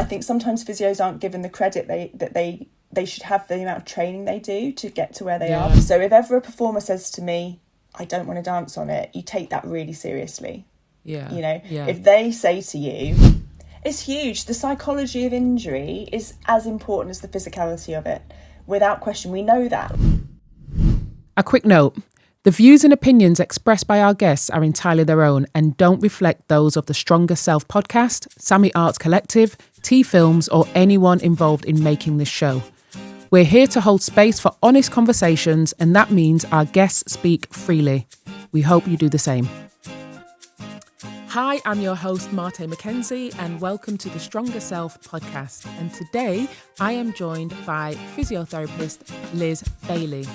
I think sometimes physios aren't given the credit they should have, the amount of training they do to get to where they are. So if ever a performer says to me, I don't want to dance on it, you take that really seriously. If they say to you, it's huge, the psychology of injury is as important as the physicality of it, without question. We know that. A quick note: the views and opinions expressed by our guests are entirely their own and don't reflect those of the Stronger Self podcast, Sammy Arts Collective, T Films, or anyone involved in making this show. We're here to hold space for honest conversations, and that means our guests speak freely. We hope you do the same. Hi, I'm your host, Martay Mackenzie, and welcome to the Stronger Self podcast. And today I am joined by physiotherapist Liz Bayle.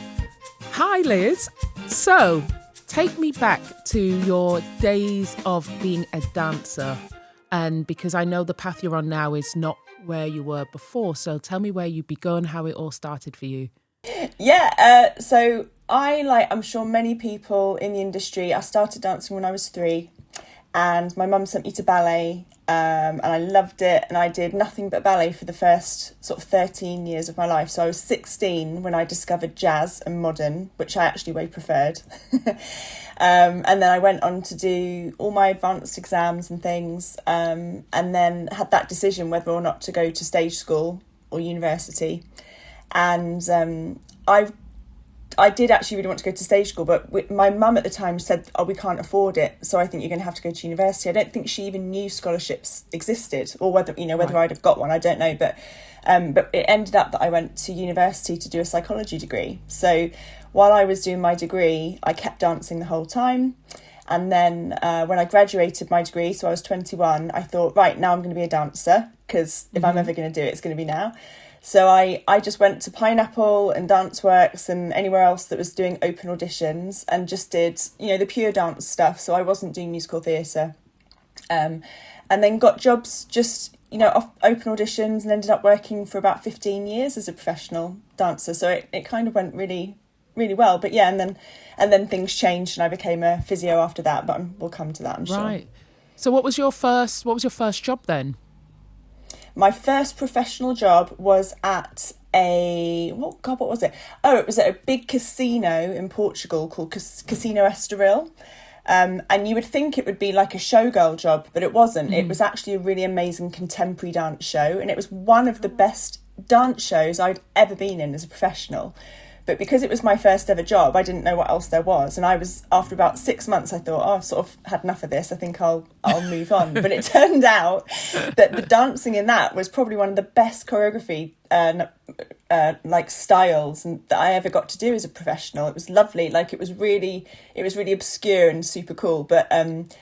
Hi, Liz. So, take me back to your days of being a dancer. And because I know the path you're on now is not where you were before. So tell me where you begun, how it all started for you. So I'm sure many people in the industry, I started dancing when I was 3. And my mum sent me to ballet, and I loved it. And I did nothing but ballet for the first sort of 13 years of my life. So I was 16 when I discovered jazz and modern, which I actually way preferred. And then I went on to do all my advanced exams and things, and then had that decision whether or not to go to stage school or university. And I did actually really want to go to stage school, but my mum at the time said, we can't afford it, so I think you're going to have to go to university. I don't think she even knew scholarships existed, or whether I'd have got one, I don't know. But it ended up that I went to university to do a psychology degree. So while I was doing my degree, I kept dancing the whole time. And then when I graduated my degree, so I was 21, I thought, right, now I'm going to be a dancer, because if I'm ever going to do it, it's going to be now. So I just went to Pineapple and Danceworks and anywhere else that was doing open auditions and just did, the pure dance stuff. So I wasn't doing musical theatre. And then got jobs just, off open auditions, and ended up working for about 15 years as a professional dancer. So it kind of went really, really well. But yeah, and then things changed and I became a physio after that. But we'll come to that, I'm sure. Right. So what was your first job then? My first professional job was at what was it? Oh, it was at a big casino in Portugal called Casino Estoril. And you would think it would be like a showgirl job, but it wasn't. It was actually a really amazing contemporary dance show. And it was one of the best dance shows I'd ever been in as a professional. But because it was my first ever job, I didn't know what else there was. And I was, after about 6 months, I thought, I've sort of had enough of this. I think I'll move on. But it turned out that the dancing in that was probably one of the best choreography styles that I ever got to do as a professional. It was lovely. It was really obscure and super cool. But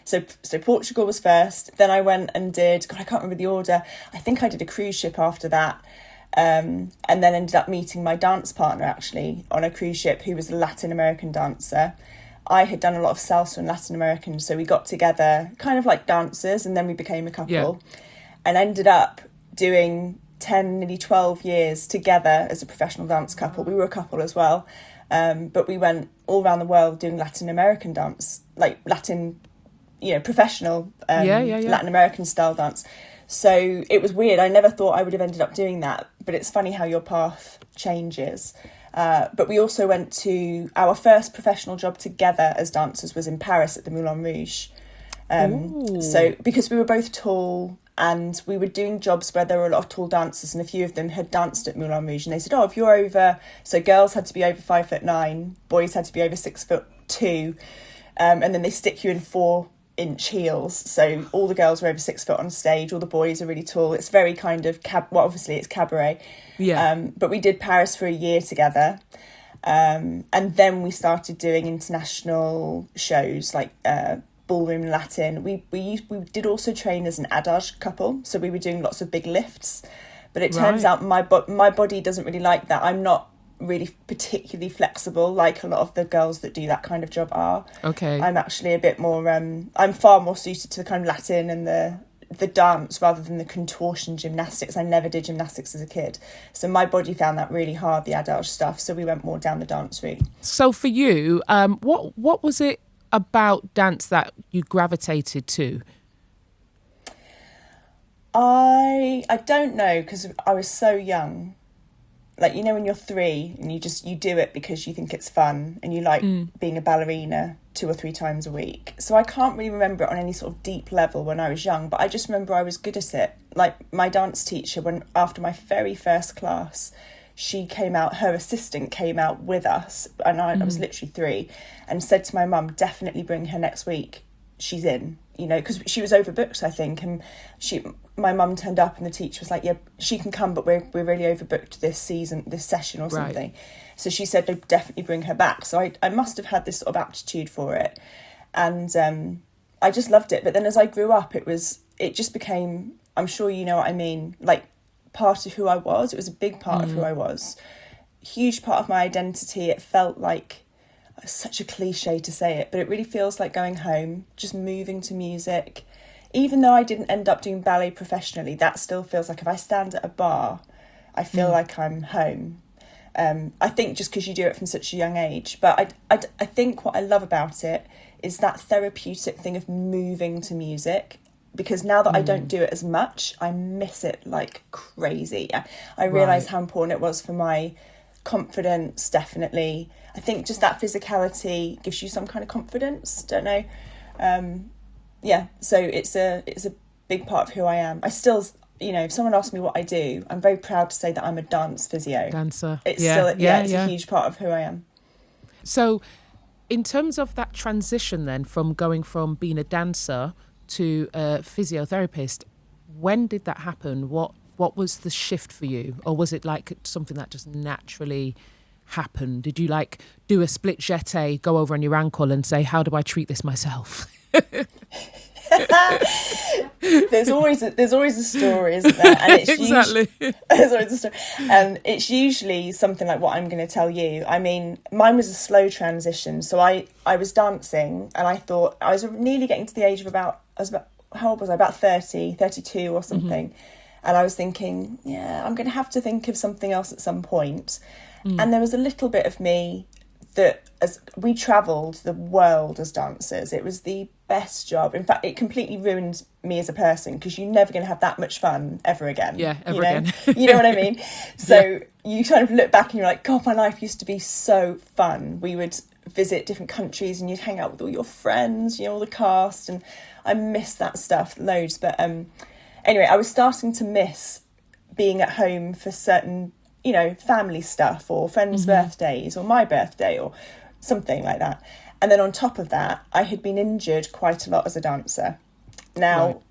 so Portugal was first. Then I went and did, I can't remember the order. I think I did a cruise ship after that. And then ended up meeting my dance partner actually on a cruise ship, who was a Latin American dancer. I had done a lot of salsa and Latin American, so we got together kind of like dancers, and then we became a couple and ended up doing 10, nearly 12 years together as a professional dance couple. We were a couple as well, but we went all around the world doing Latin American dance, like Latin, professional Latin American style dance. So it was weird. I never thought I would have ended up doing that, but it's funny how your path changes. But we also went to our first professional job together as dancers was in Paris at the Moulin Rouge. So because we were both tall and we were doing jobs where there were a lot of tall dancers, and a few of them had danced at Moulin Rouge, and they said, if you're over, so girls had to be over 5'9", boys had to be over 6'2", and then they stick you in 4-inch heels, so all the girls were over 6 foot on stage, all the boys are really tall. It's very kind of obviously it's cabaret, but we did Paris for a year together, and then we started doing international shows like ballroom Latin. We did also train as an adage couple, so we were doing lots of big lifts, but it turns out my body doesn't really like that. I'm not really particularly flexible like a lot of the girls that do that kind of job are. Okay. I'm actually a bit more I'm far more suited to the kind of Latin and the dance rather than the contortion gymnastics. I never did gymnastics as a kid, so my body found that really hard, the adage stuff, so we went more down the dance route. So for you, what was it about dance that you gravitated to? I don't know, because I was so young. Like, you know, when you're 3 and you do it because you think it's fun and you like being a ballerina 2 or 3 times a week. So I can't really remember it on any sort of deep level when I was young, but I just remember I was good at it. Like, my dance teacher, after my very first class, she came out, her assistant came out with us, and I was literally 3, and said to my mum, definitely bring her next week. She's in, you know, because she was overbooked, I think, and my mum turned up and the teacher was like, yeah, she can come, but we're really overbooked this session or something. Right. So she said they'd definitely bring her back. So I must have had this sort of aptitude for it, and I just loved it. But then as I grew up, it just became, I'm sure you know what I mean, like part of who I was. It was a big part of who I was, huge part of my identity. It felt like, such a cliche to say it, but it really feels like going home, just moving to music. Even though I didn't end up doing ballet professionally, that still feels like if I stand at a bar, I feel like I'm home. I think just because you do it from such a young age. But I think what I love about it is that therapeutic thing of moving to music. Because now that I don't do it as much, I miss it like crazy. I realise how important it was for my confidence, definitely. I think just that physicality gives you some kind of confidence, don't know. So it's a big part of who I am. I still, you know, if someone asks me what I do, I'm very proud to say that I'm a dance physio. Dancer. It's a huge part of who I am. So in terms of that transition then, from going from being a dancer to a physiotherapist, when did that happen? What was the shift for you? Or was it like something that just naturally happened? Did you like do a split jeté, go over on your ankle and say, how do I treat this myself? There's always a story, isn't there? And it's exactly. There's always a story. It's usually something like what I'm going to tell you. I mean, mine was a slow transition. So I was dancing, and I thought I was nearly getting to the age of how old was I? About 30, 32 or something. And I was thinking, yeah, I'm going to have to think of something else at some point. And there was a little bit of me that, as we travelled the world as dancers, it was the best job. In fact, it completely ruined me as a person, because you're never going to have that much fun ever again. Yeah, again. You know what I mean? So you kind of look back and you're like, God, my life used to be so fun. We would visit different countries and you'd hang out with all your friends, you know, all the cast, and I miss that stuff loads. But anyway, I was starting to miss being at home for certain, you know, family stuff or friends' birthdays or my birthday or something like that. And then on top of that, I had been injured quite a lot as a dancer. Now,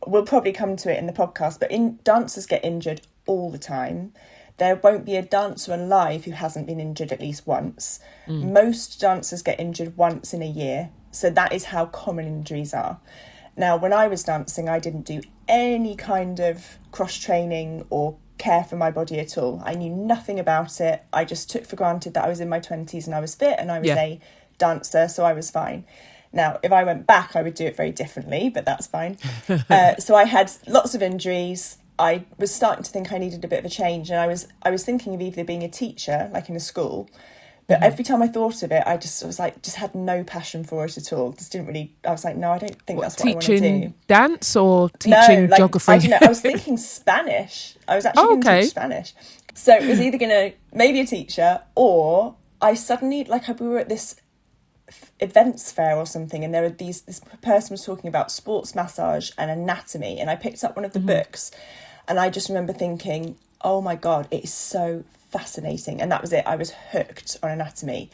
we'll probably come to it in the podcast, but dancers get injured all the time. There won't be a dancer alive who hasn't been injured at least once. Most dancers get injured once in a year. So that is how common injuries are. Now, when I was dancing, I didn't do any kind of cross-training or care for my body at all. I knew nothing about it. I just took for granted that I was in my 20s and I was fit and I was a dancer, so I was fine. Now, if I went back, I would do it very differently, but that's fine. So I had lots of injuries. I was starting to think I needed a bit of a change, and I was thinking of either being a teacher, like in a school, but every time I thought of it, I was like, just had no passion for it at all. Just didn't really. I was like, no, I don't think that's what I want to do. Teaching dance or teaching geography? I don't know. I was thinking Spanish. I was actually going to teach Spanish. So it was either going to maybe a teacher, or I suddenly, like, we were at this events fair or something, and there were this person was talking about sports massage and anatomy, and I picked up one of the books, and I just remember thinking, oh my God, it is so fascinating. And that was it. I was hooked on anatomy.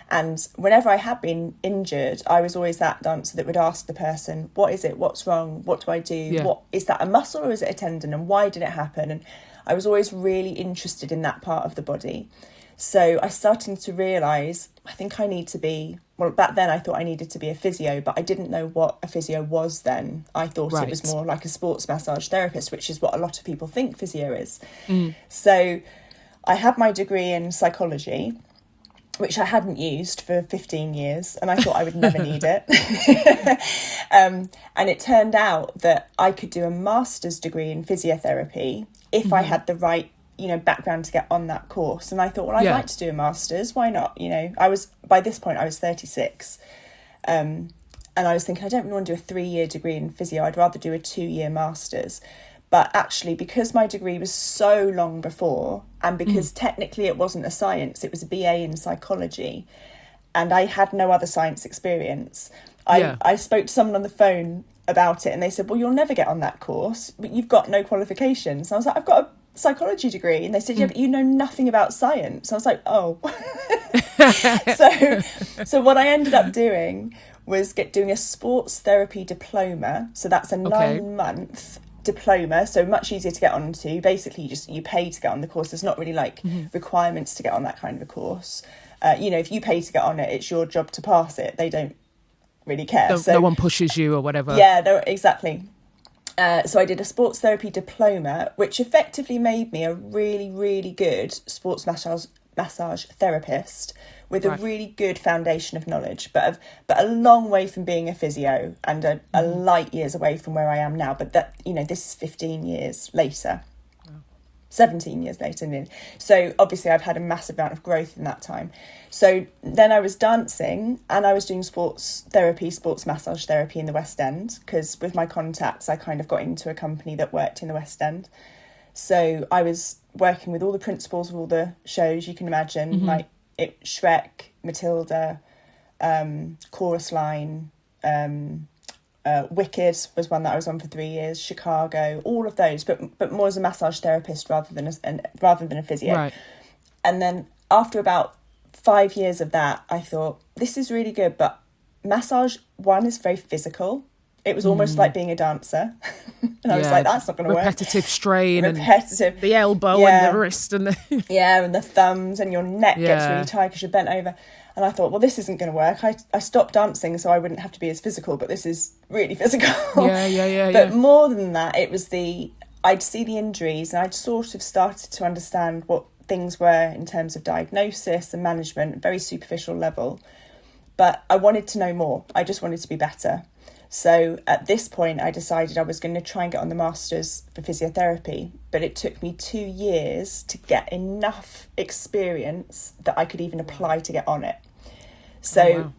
And whenever I had been injured, I was always that dancer that would ask the person, what is it? What's wrong? What do I do? Yeah. What is that, a muscle or is it a tendon? And why did it happen? And I was always really interested in that part of the body. So I started to realise, I think I need to be, well, back then I thought I needed to be a physio, but I didn't know what a physio was then. I thought it was more like a sports massage therapist, which is what a lot of people think physio is. So I had my degree in psychology, which I hadn't used for 15 years, and I thought I would never need it. And it turned out that I could do a master's degree in physiotherapy if I had the right, you know, background to get on that course. And I thought, well, I'd like to do a master's. Why not? You know, by this point, I was 36. And I was thinking, I don't really want to do a 3-year degree in physio. I'd rather do a 2-year master's. But actually, because my degree was so long before, and because technically it wasn't a science, it was a BA in psychology, and I had no other science experience, I spoke to someone on the phone about it, and they said, well, you'll never get on that course, but you've got no qualifications. And I was like, I've got a psychology degree. And they said, yeah, but you know nothing about science. I was like, oh. So what I ended up doing was doing a sports therapy diploma. So that's a 9-month diploma, so much easier to get onto. Basically, you pay to get on the course. There's not really like requirements to get on that kind of a course. If you pay to get on it, it's your job to pass it. They don't really care. No one pushes you or whatever. Yeah, exactly. So I did a sports therapy diploma, which effectively made me a really, really good sports massage therapist with a really good foundation of knowledge, but a long way from being a physio, and a light years away from where I am now. But that, this is 15 years later, 17 years later. So obviously I've had a massive amount of growth in that time. So then I was dancing, and I was doing sports massage therapy in the West End, because with my contacts, I kind of got into a company that worked in the West End. So I was working with all the principals of all the shows you can imagine, like Shrek, Matilda, Chorus Line, Wicked was one that I was on for 3 years, Chicago, all of those, but more as a massage therapist rather than a physio. Right. And then after about 5 years of that, I thought, this is really good, but massage, one, is very physical. It was almost like being a dancer. And I was like, that's not going to work. Repetitive strain. Repetitive. And the elbow and the wrist. And the and the thumbs, and your neck gets really tight because you're bent over. And I thought, well, this isn't going to work. I stopped dancing so I wouldn't have to be as physical, but this is really physical. But more than that, it was I'd see the injuries, and I'd sort of started to understand what things were in terms of diagnosis and management, very superficial level. But I wanted to know more. I just wanted to be better. So at this point, I decided I was going to try and get on the Masters for physiotherapy, but it took me 2 years to get enough experience that I could even apply to get on it. So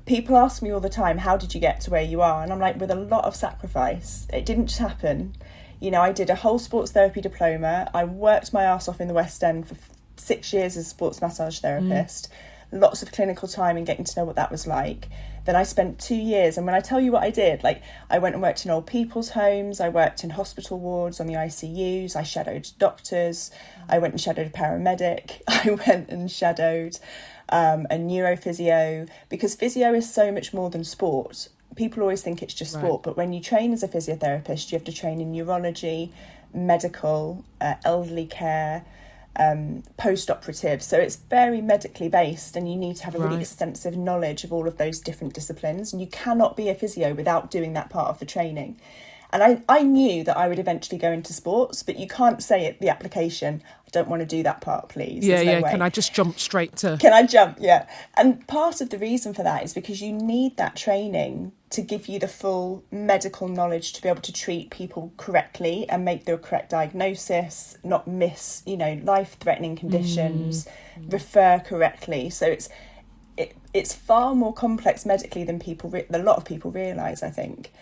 people ask me all the time, how did you get to where you are? And I'm like, with a lot of sacrifice. It didn't just happen. I did a whole sports therapy diploma. I worked my arse off in the West End for 6 years as a sports massage therapist. Lots of clinical time and getting to know what that was like. Then I spent 2 years, and when I tell you what I did, I went and worked in old people's homes, I worked in hospital wards on the ICUs, I shadowed doctors, I went and shadowed a paramedic, I went and shadowed a neurophysio, because physio is so much more than sport. People always think it's just sport, but when you train as a physiotherapist, you have to train in neurology, medical, elderly care, post-operative, so it's very medically based, and you need to have a really extensive knowledge of all of those different disciplines, and you cannot be a physio without doing that part of the training. And I knew that I would eventually go into sports, but you can't say at the application, I don't want to do that part, please. There's no way. Can I just jump straight to... Can I jump? Yeah. And part of the reason for that is because you need that training to give you the full medical knowledge to be able to treat people correctly and make the correct diagnosis, not miss, life-threatening conditions, refer correctly. So it's far more complex medically than a lot of people realise, I think.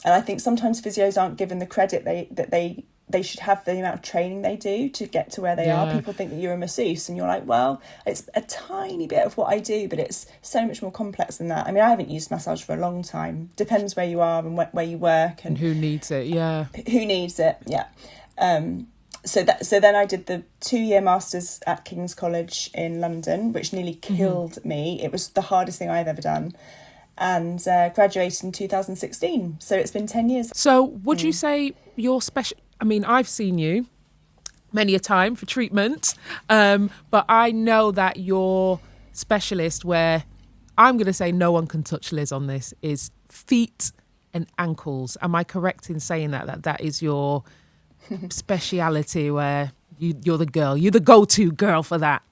And I think sometimes physios aren't given the credit that they should have, the amount of training they do to get to where they are. People think that you're a masseuse, and you're like, well, it's a tiny bit of what I do, but it's so much more complex than that. I mean, I haven't used massage for a long time. Depends where you are and where you work. And who needs it, Who needs it, So then I did the 2-year masters at King's College in London, which nearly killed me. It was the hardest thing I've ever done. And graduated in 2016. So it's been 10 years. So would you say you're special? I mean, I've seen you many a time for treatment, but I know that your specialist, where I'm going to say no one can touch Liz on this, is feet and ankles. Am I correct in saying that is your speciality, where you're the go-to girl for that?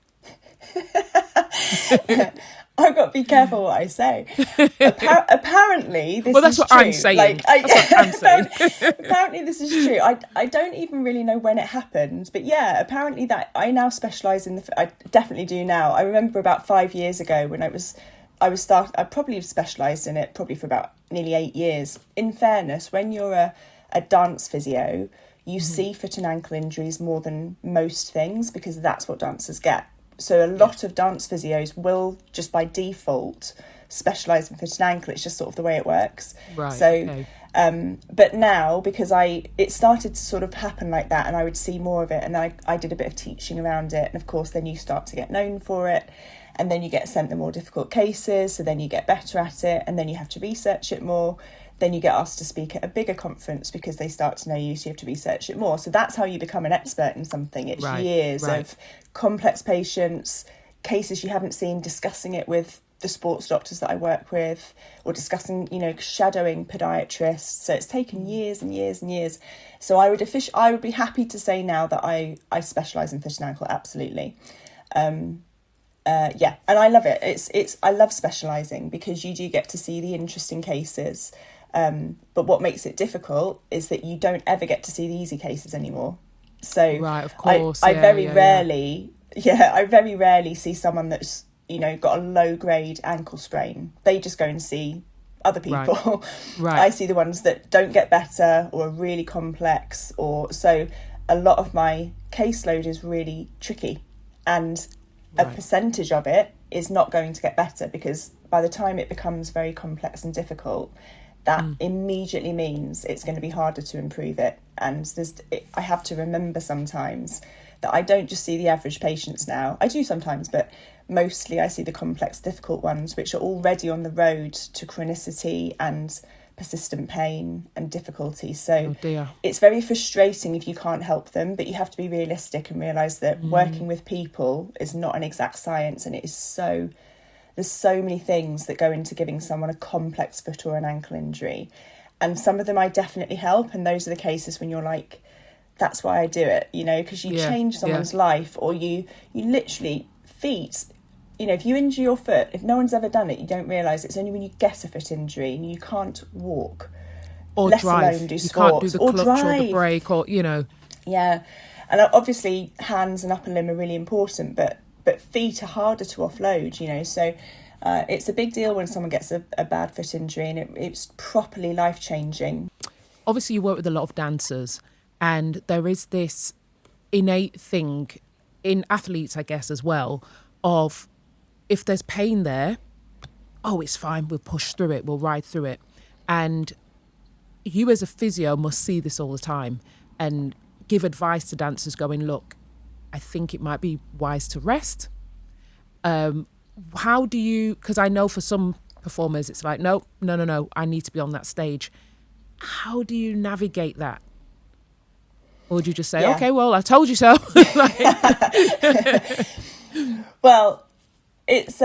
I've got to be careful what I say. Apparently, this is true. Well, that's what I'm saying. That's what I'm saying. Apparently, this is true. I don't even really know when it happened, but yeah, apparently that I now specialise in I definitely do now. I remember about 5 years ago when I probably specialised in it probably for about nearly 8 years. In fairness, when you're a dance physio, you see foot and ankle injuries more than most things because that's what dancers get. So a lot of dance physios will just by default specialise in foot and ankle. It's just sort of the way it works. Right. So, okay. But now, because it started to sort of happen like that, and I would see more of it, and I did a bit of teaching around it, and of course then you start to get known for it, and then you get sent the more difficult cases, so then you get better at it, and then you have to research it more. Then you get asked to speak at a bigger conference because they start to know you, so you have to research it more. So that's how you become an expert in something. It's years of complex patients, cases you haven't seen, discussing it with the sports doctors that I work with, or discussing, shadowing podiatrists. So it's taken years and years and years. So I would be happy to say now that I specialise in foot and ankle, absolutely. And I love it. I love specialising because you do get to see the interesting cases. But what makes it difficult is that you don't ever get to see the easy cases anymore. So right, of course. I very rarely see someone that's, got a low grade ankle sprain. They just go and see other people. Right. I see the ones that don't get better or are really complex, so a lot of my caseload is really tricky, and a percentage of it is not going to get better because by the time it becomes very complex and difficult, that immediately means it's going to be harder to improve it. And I have to remember sometimes that I don't just see the average patients now. I do sometimes, but mostly I see the complex, difficult ones, which are already on the road to chronicity and persistent pain and difficulty. So it's very frustrating if you can't help them, but you have to be realistic and realise that working with people is not an exact science, and there's so many things that go into giving someone a complex foot or an ankle injury. And some of them I definitely help, and those are the cases when you're like, that's why I do it, because you change someone's life, or you literally feet. If you injure your foot, if no one's ever done it, you don't realise it's only when you get a foot injury and you can't walk or let drive. alone do you sports, can't do the clutch or the brake, or Yeah, and obviously hands and upper limb are really important, but feet are harder to offload. So it's a big deal when someone gets a bad foot injury, and it's properly life changing. Obviously, you work with a lot of dancers, and there is this innate thing in athletes, I guess, as well, of if there's pain there, it's fine, we'll push through it, we'll ride through it. And you as a physio must see this all the time and give advice to dancers going, look, I think it might be wise to rest. How do you, because I know for some performers it's like, no, I need to be on that stage. How do you navigate that? Or would you just say, okay, well, I told you so? Well, it's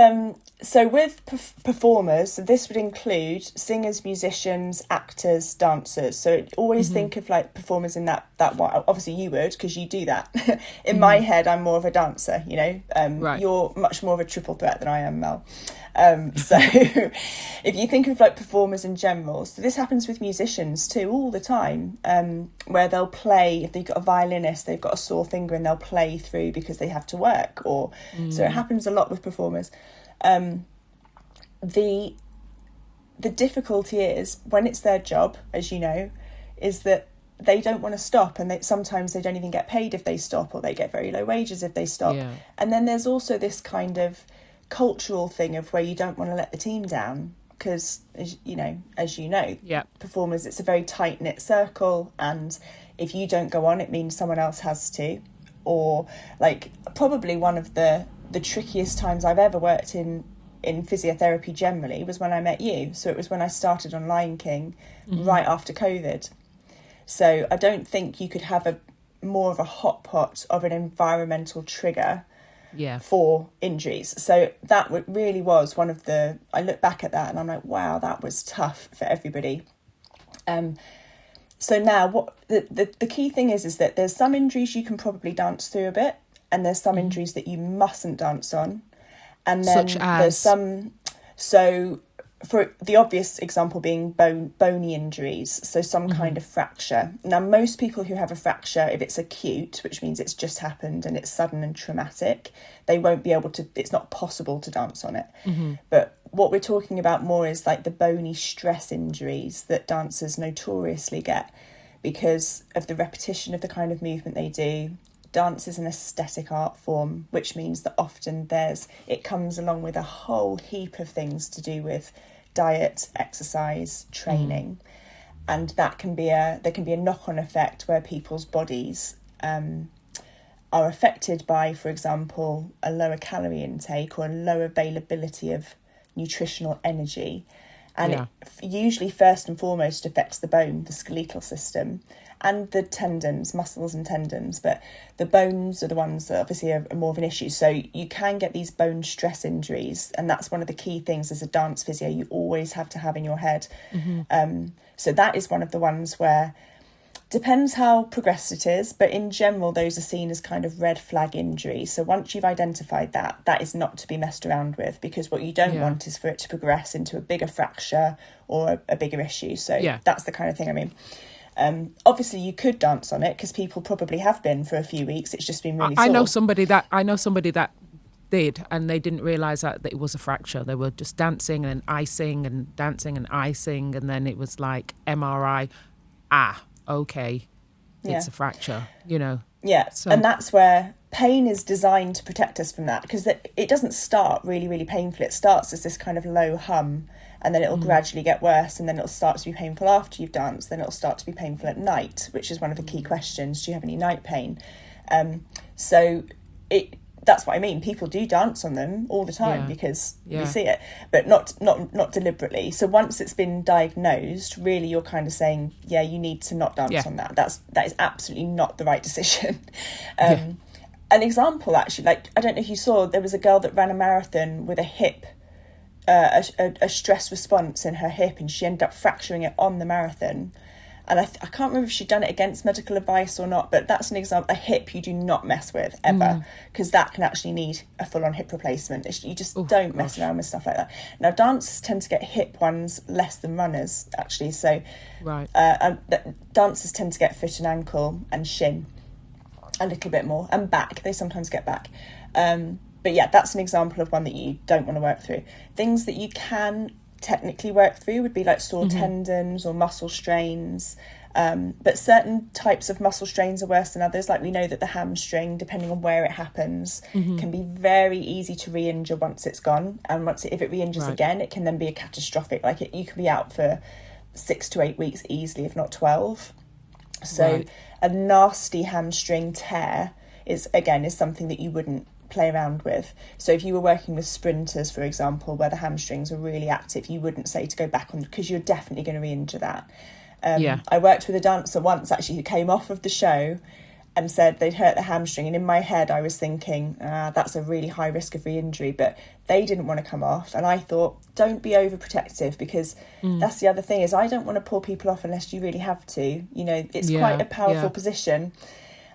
so with performers, so this would include singers, musicians, actors, dancers. So always think of like performers in that way. Obviously you would, because you do that. In my head, I'm more of a dancer, You're much more of a triple threat than I am, Mel. So if you think of like performers in general, so this happens with musicians too all the time, where they'll play, if they've got a violinist, they've got a sore finger and they'll play through because they have to work, so it happens a lot with performers. The difficulty is when it's their job, as you know, is that they don't want to stop, and sometimes they don't even get paid if they stop, or they get very low wages if they stop. And then there's also this kind of cultural thing of where you don't want to let the team down, because as you know, performers, it's a very tight-knit circle, and if you don't go on, it means someone else has to. Or like probably one of the trickiest times I've ever worked in physiotherapy generally was when I met you. So it was when I started on Lion King right after COVID. So I don't think you could have more of a hot pot of an environmental trigger for injuries. So that really was one of I look back at that and I'm like, wow, that was tough for everybody. So now what the key thing is that there's some injuries you can probably dance through a bit, and there's some injuries that you mustn't dance on. And then there's some, so for the obvious example being bony injuries, so some kind of fracture. Now, most people who have a fracture, if it's acute, which means it's just happened and it's sudden and traumatic, they won't be able to, it's not possible to dance on it. But what we're talking about more is like the bony stress injuries that dancers notoriously get. because of the repetition of the kind of movement they do. Dance is an aesthetic art form, which means that often it comes along with a whole heap of things to do with diet, exercise, training. And there can be a knock-on effect where people's bodies are affected by, for example, a lower calorie intake or a lower availability of nutritional energy. And it usually first and foremost affects the bone, the skeletal system, and the tendons, muscles and tendons. But the bones are the ones that obviously are more of an issue. So you can get these bone stress injuries. And that's one of the key things as a dance physio you always have to have in your head. So that is one of the ones where, depends how progressed it is, but in general, those are seen as kind of red flag injuries. So once you've identified that, that is not to be messed around with, because what you don't want is for it to progress into a bigger fracture or a bigger issue. So that's the kind of thing I mean. Obviously, you could dance on it because people probably have been for a few weeks. It's just been really sore. I know somebody that did, and they didn't realise that it was a fracture. They were just dancing and icing and dancing and icing, and then it was like MRI. Okay, it's a fracture, Yeah, so, and that's where pain is designed to protect us from that, because it doesn't start really, really painful. It starts as this kind of low hum, and then it'll gradually get worse, and then it'll start to be painful after you've danced, then it'll start to be painful at night, which is one of the key questions. Do you have any night pain? That's what I mean. People do dance on them all the time because you see it, but not deliberately. So once it's been diagnosed, really you're kind of saying, you need to not dance on that. That is absolutely not the right decision. An example, actually, like, I don't know if you saw, there was a girl that ran a marathon with a hip, a stress response in her hip, and she ended up fracturing it on the marathon. And I can't remember if she'd done it against medical advice or not, but that's an example. A hip you do not mess with, ever, because that can actually need a full-on hip replacement. You just don't mess around with stuff like that. Now, dancers tend to get hip ones less than runners, actually. So dancers tend to get foot and ankle and shin a little bit more, and back. They sometimes get back. But that's an example of one that you don't want to work through. Things that you can technically work through would be like sore tendons or muscle strains, but certain types of muscle strains are worse than others. Like, we know that the hamstring, depending on where it happens, can be very easy to re-injure once it's gone, and if it re-injures again, it can then be a catastrophic, you can be out for 6 to 8 weeks easily, if not 12. So a nasty hamstring tear is something that you wouldn't play around with. So if you were working with sprinters, for example, where the hamstrings are really active, you wouldn't say to go back on, because you're definitely going to re-injure that. I worked with a dancer once, actually, who came off of the show and said they'd hurt the hamstring, and in my head I was thinking, that's a really high risk of re-injury, but they didn't want to come off, and I thought, don't be overprotective, because that's the other thing, is I don't want to pull people off unless you really have to. It's quite a powerful position,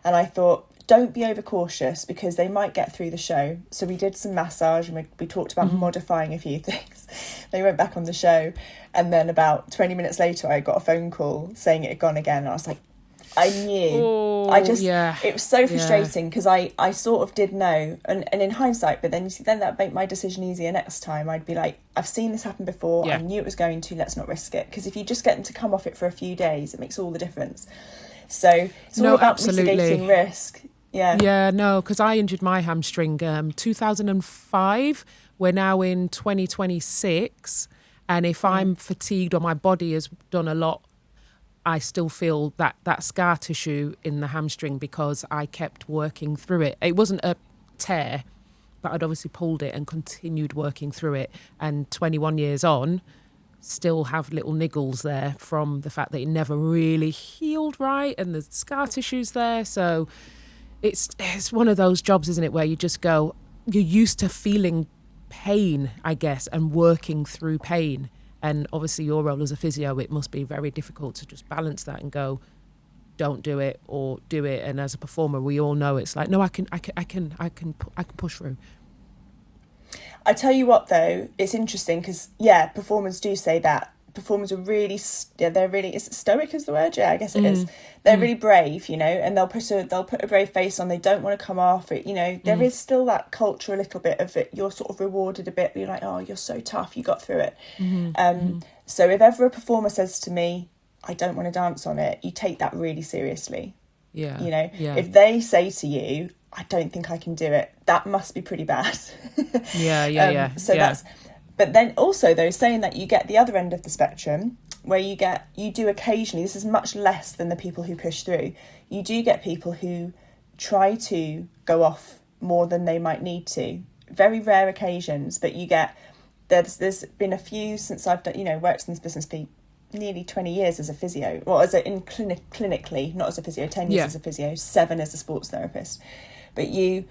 and I thought, don't be overcautious, because they might get through the show. So we did some massage, and we talked about modifying a few things. They went back on the show, and then about 20 minutes later I got a phone call saying it had gone again. And I was like, I knew. It was so frustrating, because I sort of did know, and in hindsight, but then that made my decision easier next time. I'd be like, I've seen this happen before, I knew it was going to, let's not risk it, because if you just get them to come off it for a few days, it makes all the difference. So it's all about mitigating risk. Because I injured my hamstring 2005. We're now in 2026, and if I'm fatigued or my body has done a lot, I still feel that scar tissue in the hamstring, because I kept working through it. It wasn't a tear, but I'd obviously pulled it and continued working through it. And 21 years on, still have little niggles there from the fact that it never really healed right, and the scar tissue's there. So it's one of those jobs, isn't it, where you just go, you're used to feeling pain, I guess, and working through pain. And obviously your role as a physio, it must be very difficult to just balance that and go, don't do it or do it. And as a performer, we all know it's like, no, I can push through. I tell you what, though, it's interesting, because performers do say that. Performers are really, they're really, is it stoic is the word? Yeah, I guess it is. They're really brave, and they'll put a brave face on. They don't want to come off it, There is still that culture, a little bit of it. You're sort of rewarded a bit. You're like, oh, you're so tough, you got through it. So if ever a performer says to me, I don't want to dance on it, you take that really seriously. Yeah. You know, Yeah. if they say to you, I don't think I can do it, that must be pretty bad. Yeah. So that's, but then also though, saying that, you get the other end of the spectrum where you do occasionally, this is much less than the people who push through. You do get people who try to go off more than they might need to. Very rare occasions, but there's been a few since I've done, worked in this business for nearly 20 years as a physio, or clinically, not as a physio, 10 years as a physio, 7 as a sports therapist. But you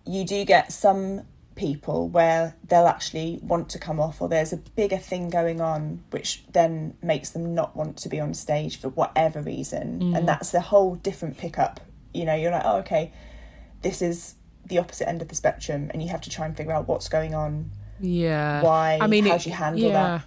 do get some people where they'll actually want to come off, or there's a bigger thing going on which then makes them not want to be on stage for whatever reason. And that's a whole different pickup. You're like, oh, okay, this is the opposite end of the spectrum, and you have to try and figure out what's going on. Why? How do you handle that?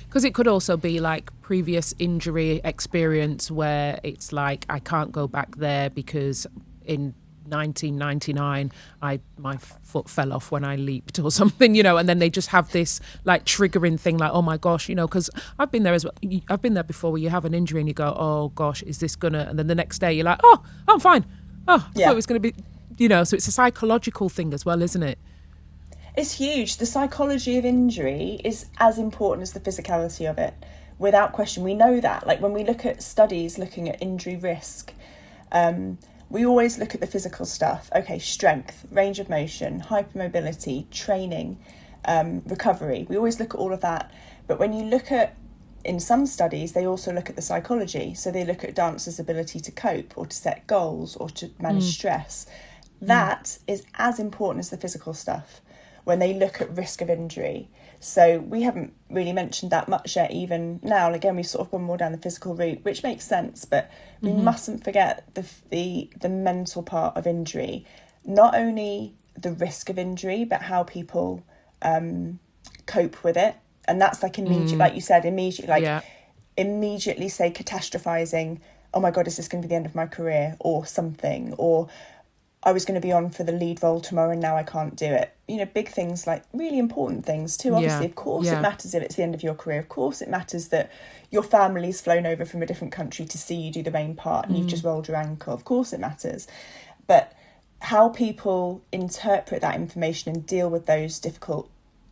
Because it could also be like previous injury experience where it's like, I can't go back there because in 1999 my foot fell off when I leaped or something, and then they just have this like triggering thing like, oh my gosh, because I've been there as well. I've been there before, where you have an injury and you go, oh gosh, is this gonna, and then the next day you're like, oh, I'm fine. Oh, I thought it was gonna be, so it's a psychological thing as well, isn't it? It's huge. The psychology of injury is as important as the physicality of it, without question. We know that. Like when we look at studies looking at injury risk, we always look at the physical stuff. Okay, strength, range of motion, hypermobility, training, recovery. We always look at all of that. But when you look at, in some studies, they also look at the psychology. So they look at dancers' ability to cope or to set goals or to manage stress. That is as important as the physical stuff when they look at risk of injury. So we haven't really mentioned that much yet, even now. And again, we've sort of gone more down the physical route, which makes sense, but we mustn't forget the mental part of injury. Not only the risk of injury, but how people cope with it. And that's like immediate, like you said, immediately say catastrophizing, oh my God, is this going to be the end of my career or something? Or I was going to be on for the lead role tomorrow and now I can't do it. Big things, like really important things too. Obviously, of course it matters if it's the end of your career. Of course it matters that your family's flown over from a different country to see you do the main part and you've just rolled your ankle. Of course it matters. But how people interpret that information and deal with those difficult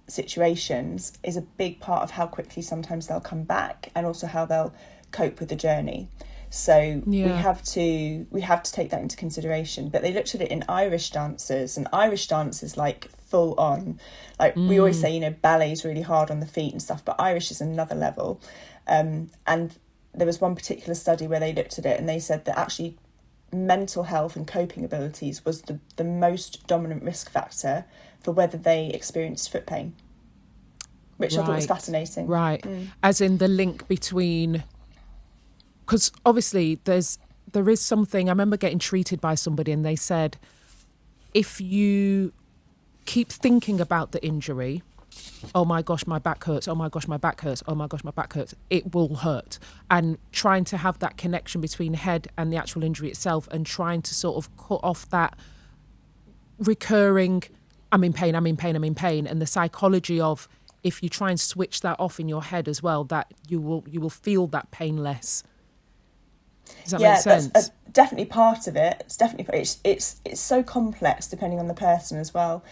situations is a big part of how quickly sometimes they'll come back, and also how they'll cope with the journey. So we have to take that into consideration. But they looked at it in Irish dancers, and Irish dance is like full on. Like we always say, ballet is really hard on the feet and stuff, but Irish is another level. And there was one particular study where they looked at it and they said that actually mental health and coping abilities was the most dominant risk factor for whether they experienced foot pain, which I thought was fascinating. Right. As in the link between... Because obviously there is something, I remember getting treated by somebody and they said, if you keep thinking about the injury, oh my gosh, my back hurts, oh my gosh, my back hurts, oh my gosh, my back hurts, it will hurt. And trying to have that connection between head and the actual injury itself, and trying to sort of cut off that recurring, I'm in pain, and the psychology of, if you try and switch that off in your head as well, that you will feel that pain less. Does that make sense? That's definitely part of it. It's definitely it's so complex depending on the person as well.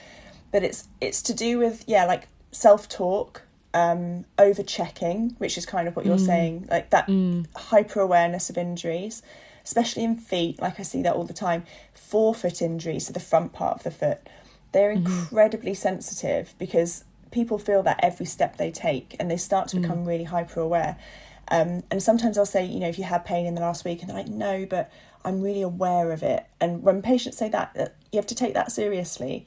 But it's to do with like self-talk, over-checking, which is kind of what you're saying, like that hyper-awareness of injuries, especially in feet. Like I see that all the time. Forefoot injuries, so the front part of the foot, they're incredibly sensitive because people feel that every step they take, and they start to become really hyper-aware. And sometimes I'll say, if you had pain in the last week, and they're like, no, but I'm really aware of it. And when patients say that, you have to take that seriously.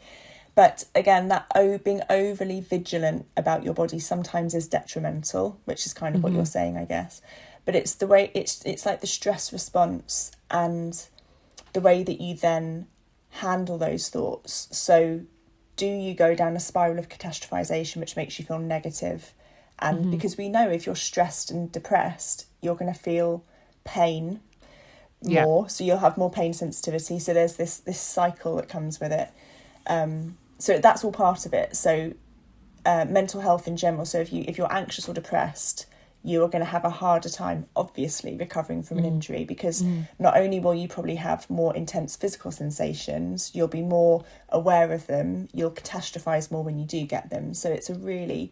But again, that being overly vigilant about your body sometimes is detrimental, which is kind of what you're saying, I guess. But it's the way, it's like the stress response and the way that you then handle those thoughts. So do you go down a spiral of catastrophization, which makes you feel negative? And because we know if you're stressed and depressed, you're going to feel pain more. So you'll have more pain sensitivity. So there's this cycle that comes with it. So that's all part of it. So mental health in general. So if you're anxious or depressed, you are going to have a harder time, obviously, recovering from an injury, because not only will you probably have more intense physical sensations, you'll be more aware of them, you'll catastrophize more when you do get them. So it's a really,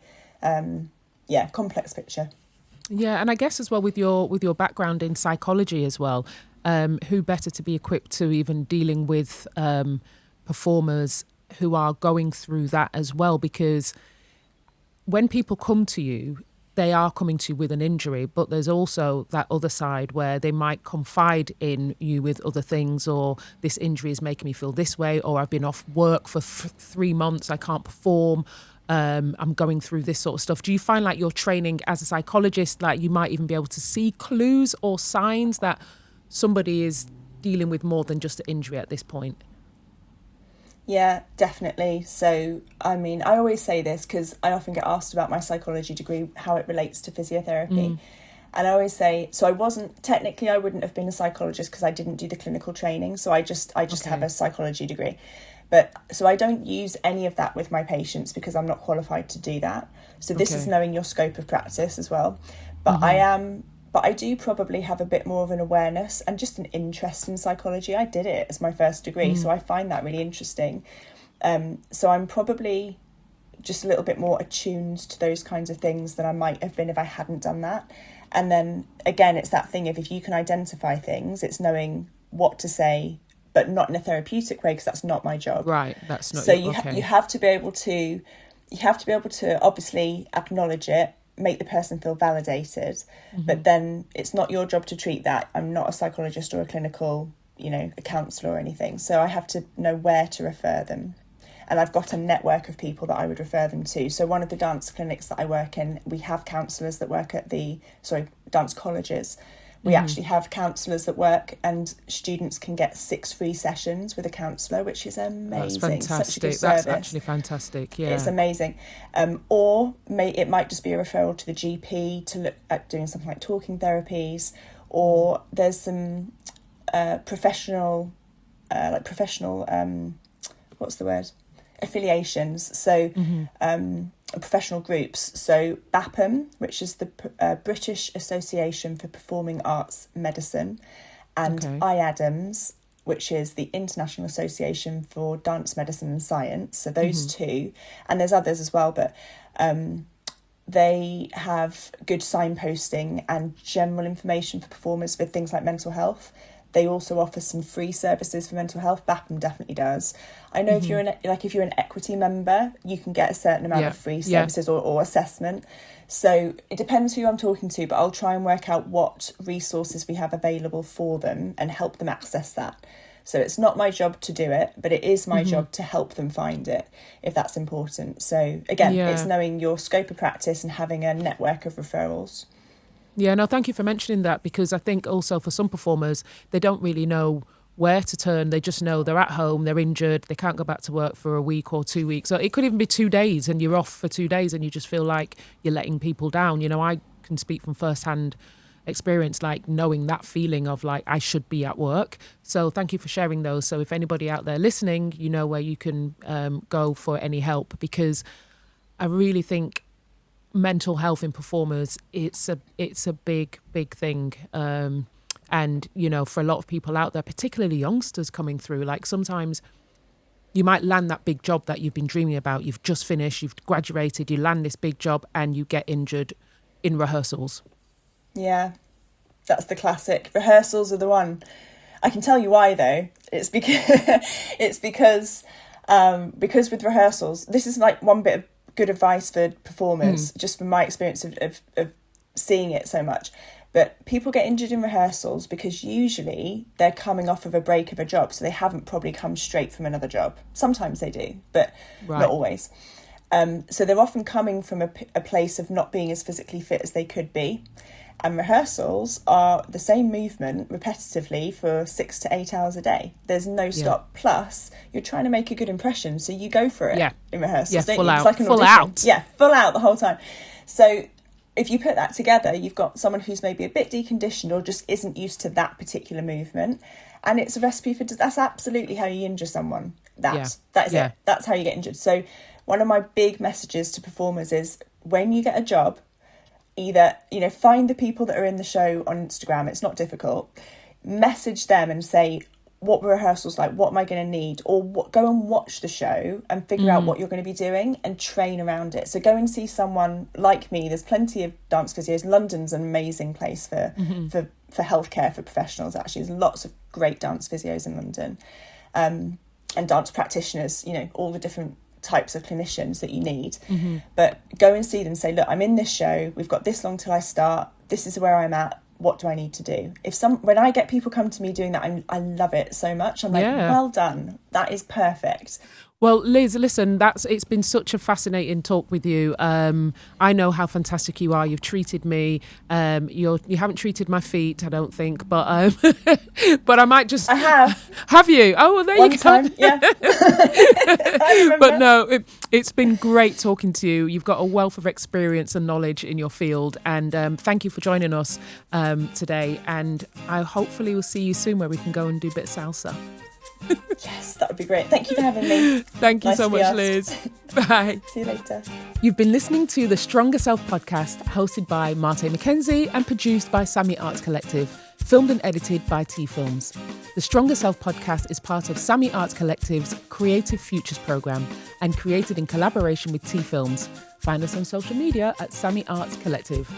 complex picture. Yeah, and I guess as well with your background in psychology as well, who better to be equipped to even dealing with performers who are going through that as well, because when people come to you, they are coming to you with an injury, but there's also that other side where they might confide in you with other things, or this injury is making me feel this way, or I've been off work for 3 months, I can't perform, I'm going through this sort of stuff. Do you find like your training as a psychologist, like you might even be able to see clues or signs that somebody is dealing with more than just an injury at this point? Yeah, definitely. So, I mean, I always say this because I often get asked about my psychology degree, how it relates to physiotherapy. And I always say, so I wouldn't have been a psychologist because I didn't do the clinical training. So I just have a psychology degree. But so I don't use any of that with my patients because I'm not qualified to do that. So this is knowing your scope of practice as well. But I do probably have a bit more of an awareness and just an interest in psychology. I did it as my first degree, so I find that really interesting. So I'm probably just a little bit more attuned to those kinds of things than I might have been if I hadn't done that. And then again, it's that thing of if you can identify things, it's knowing what to say, but not in a therapeutic way, because that's not my job. Right, that's not. So you have to be able to obviously acknowledge it, make the person feel validated, but then it's not your job to treat that. I'm not a psychologist or a clinical, a counsellor or anything. So I have to know where to refer them. And I've got a network of people that I would refer them to. So one of the dance clinics that I work in, we have counsellors that work at dance colleges. We actually have counsellors that work, and students can get 6 free sessions with a counsellor, which is amazing. That's fantastic. Such a good That's service. actually fantastic. Yeah, it's amazing. It might just be a referral to the GP to look at doing something like talking therapies, or there's some professional affiliations. So professional groups. So BAPM, which is the British Association for Performing Arts Medicine, and IADMS, which is the International Association for Dance Medicine and Science. So those two, and there's others as well, but they have good signposting and general information for performers with things like mental health. They also offer some free services for mental health. BAPM definitely does. I know if you're an equity member, you can get a certain amount of free services or assessment. So it depends who I'm talking to, but I'll try and work out what resources we have available for them and help them access that. So it's not my job to do it, but it is my job to help them find it, if that's important. So again, it's knowing your scope of practice and having a network of referrals. Yeah, no, thank you for mentioning that, because I think also for some performers, they don't really know where to turn. They just know they're at home, they're injured, they can't go back to work for a week or 2 weeks. So it could even be 2 days and you're off for 2 days and you just feel like you're letting people down. I can speak from firsthand experience, like knowing that feeling of like, I should be at work. So thank you for sharing those. So if anybody out there listening, you know where you can go for any help, because I really think mental health in performers, it's a big thing, and for a lot of people out there, particularly youngsters coming through, like sometimes you might land that big job that you've been dreaming about, you've just finished, you've graduated, you land this big job and you get injured in rehearsals. Yeah, that's the classic. Rehearsals are the one. I can tell you why though. It's because with rehearsals, this is like one bit of good advice for performers, just from my experience of seeing it so much. But people get injured in rehearsals because usually they're coming off of a break of a job, so they haven't probably come straight from another job. Sometimes they do, but not always. So they're often coming from a place of not being as physically fit as they could be. And rehearsals are the same movement repetitively for 6 to 8 hours a day. There's no stop. Plus, you're trying to make a good impression, so you go for it in rehearsals. Yeah, full out. It's like an audition. Out. Yeah, full out the whole time. So if you put that together, you've got someone who's maybe a bit deconditioned or just isn't used to that particular movement. And it's a recipe for... That's absolutely how you injure someone. That is it. That's how you get injured. So one of my big messages to performers is when you get a job, either, find the people that are in the show on Instagram. It's not difficult. Message them and say, what were rehearsals like? What am I going to need? Or go and watch the show and figure out what you're going to be doing and train around it. So go and see someone like me. There's plenty of dance physios. London's an amazing place for healthcare for professionals, actually. There's lots of great dance physios in London, and dance practitioners, all the different types of clinicians that you need. But go and see them, say, look, I'm in this show. We've got this long till I start. This is where I'm at. What do I need to do? When I get people come to me doing that, I love it so much. I'm like, well done. That is perfect. Well, Liz, listen, it's been such a fascinating talk with you. I know how fantastic you are. You've treated me. You haven't treated my feet, I don't think, but but I might just. I have. Have you? Oh, well, there One you go. time, yeah. I remember. But no, it's been great talking to you. You've got a wealth of experience and knowledge in your field, and thank you for joining us today. And I hopefully will see you soon where we can go and do a bit of salsa. Yes, that would be great. Thank you for having me. Thank you Nice so to be much, asked. Liz. Bye. See you later. You've been listening to the Stronger Self podcast, hosted by Martay McKenzie and produced by Sammy Arts Collective, filmed and edited by T Films. The Stronger Self podcast is part of Sammy Arts Collective's Creative Futures programme and created in collaboration with T Films. Find us on social media at Sammy Arts Collective.